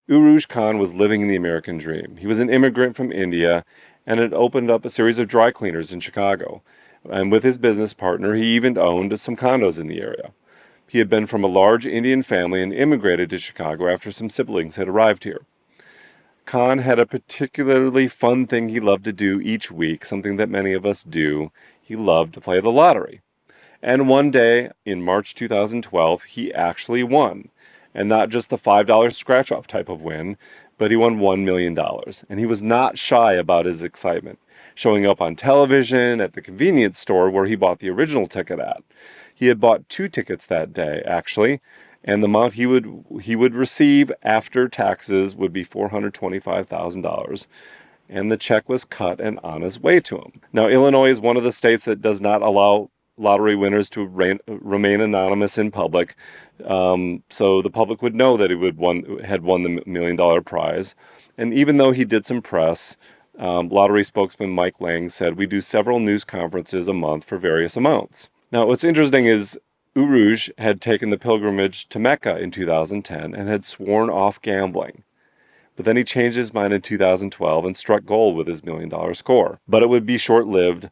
Urooj Khan was living the American dream. He was an immigrant from India and had opened up a series of dry cleaners in Chicago. And with his business partner, he even owned some condos in the area. He had been from a large Indian family and immigrated to Chicago after some siblings had arrived here. Khan had a particularly fun thing he loved to do each week, something that many of us do. He loved to play the lottery. And one day, in March 2012, he actually won. And not just the $5 scratch-off type of win, but he won $1 million. And he was not shy about his excitement, showing up on television, at the convenience store where he bought the original ticket at. He had bought 2 tickets that day, actually, and the amount he would receive after taxes would be $425,000. And the check was cut and on his way to him. Now, Illinois is one of the states that does not allow lottery winners to remain anonymous in public, so the public would know that he had won the $1 million prize. And even though he did some press, lottery spokesman Mike Lang said, "We do several news conferences a month for various amounts." Now, what's interesting is Urooj had taken the pilgrimage to Mecca in 2010 and had sworn off gambling. But then he changed his mind in 2012 and struck gold with his $1 million score. But it would be short-lived,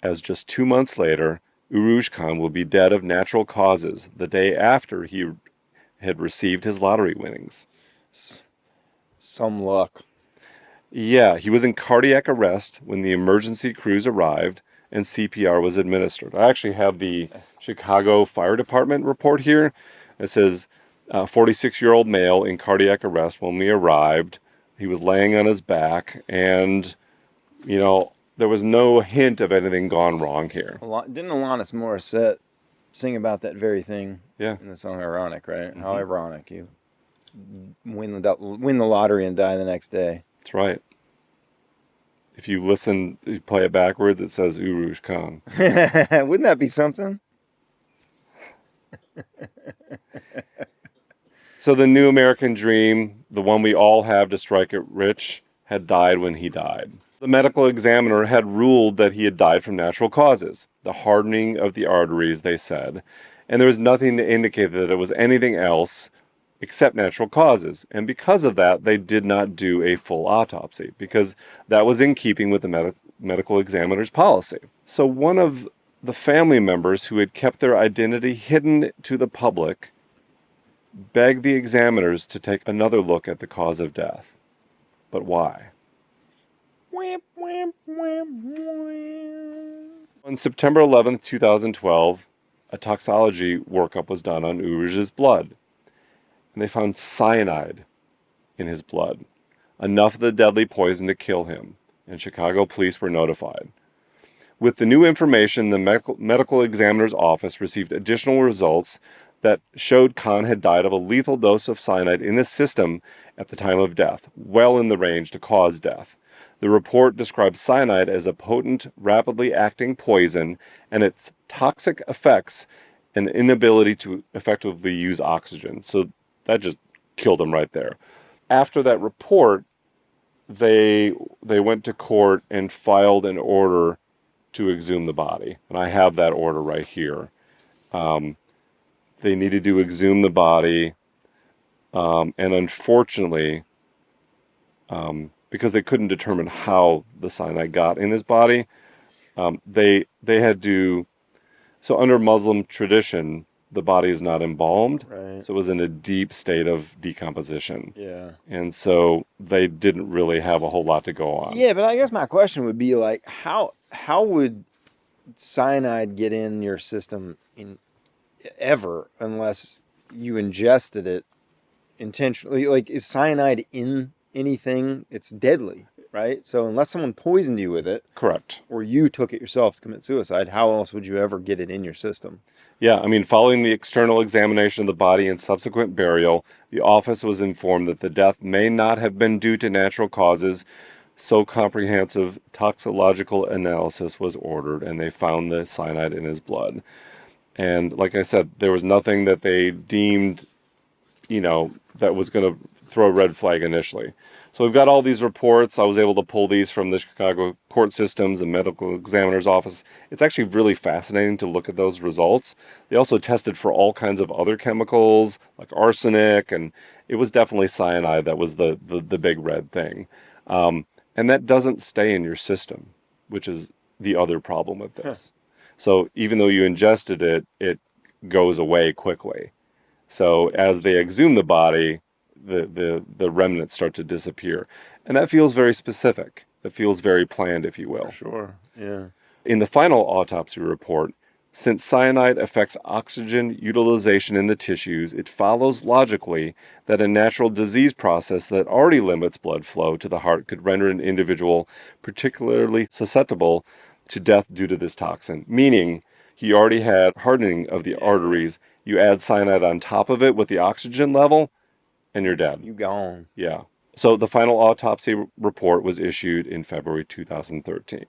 as just 2 months later, Urooj Khan will be dead of natural causes the day after he had received his lottery winnings. Some luck. Yeah, he was in cardiac arrest when the emergency crews arrived and CPR was administered. I actually have the Chicago Fire Department report here. It says, 46-year-old male in cardiac arrest when we arrived. He was laying on his back, and, there was no hint of anything gone wrong here. Didn't Alanis Morissette sing about that very thing? Yeah. In the song Ironic, right? Mm-hmm. How ironic. You win the lottery and die the next day. That's right. If you play it backwards, it says Urooj Khan. Wouldn't that be something? So the new American dream, the one we all have to strike it rich, had died when he died. The medical examiner had ruled that he had died from natural causes, the hardening of the arteries, they said, and there was nothing to indicate that it was anything else except natural causes. And because of that, they did not do a full autopsy, because that was in keeping with the medical examiner's policy. So one of the family members who had kept their identity hidden to the public begged the examiners to take another look at the cause of death. But why? On September 11, 2012, a toxicology workup was done on Urooj's blood, and they found cyanide in his blood, enough of the deadly poison to kill him, and Chicago police were notified. With the new information, the medical examiner's office received additional results that showed Khan had died of a lethal dose of cyanide in his system at the time of death, well in the range to cause death. The report describes cyanide as a potent, rapidly acting poison and its toxic effects and inability to effectively use oxygen. So that just killed him right there. After that report, they went to court and filed an order to exhume the body. And I have that order right here. They needed to exhume the body, and unfortunately, because they couldn't determine how the cyanide got in his body, they had to. So under Muslim tradition, the body is not embalmed, right. So it was in a deep state of decomposition. Yeah, and so they didn't really have a whole lot to go on. Yeah, but I guess my question would be like, how would cyanide get in your system ever unless you ingested it intentionally? Like, is cyanide in anything? It's deadly, right? So unless someone poisoned you with it, correct, or you took it yourself to commit suicide, how else would you ever get it in your system? Yeah, I mean, following the external examination of the body and subsequent burial, the office was informed that the death may not have been due to natural causes, so comprehensive toxicological analysis was ordered, and they found the cyanide in his blood. And like I said, there was nothing that they deemed, that was going to throw a red flag initially. So we've got all these reports. I was able to pull these from the Chicago court systems and medical examiner's office. It's actually really fascinating to look at those results. They also tested for all kinds of other chemicals like arsenic, and it was definitely cyanide that was the big red thing. And that doesn't stay in your system, which is the other problem with this. So even though you ingested it, it goes away quickly. So as they exhume the body, the remnants start to disappear. And that feels very specific. It feels very planned, if you will. Sure. Yeah. In the final autopsy report, since cyanide affects oxygen utilization in the tissues, it follows logically that a natural disease process that already limits blood flow to the heart could render an individual particularly susceptible to death due to this toxin, meaning he already had hardening of the arteries. You add cyanide on top of it with the oxygen level, and you're dead. You gone. Yeah. So the final autopsy report was issued in February 2013.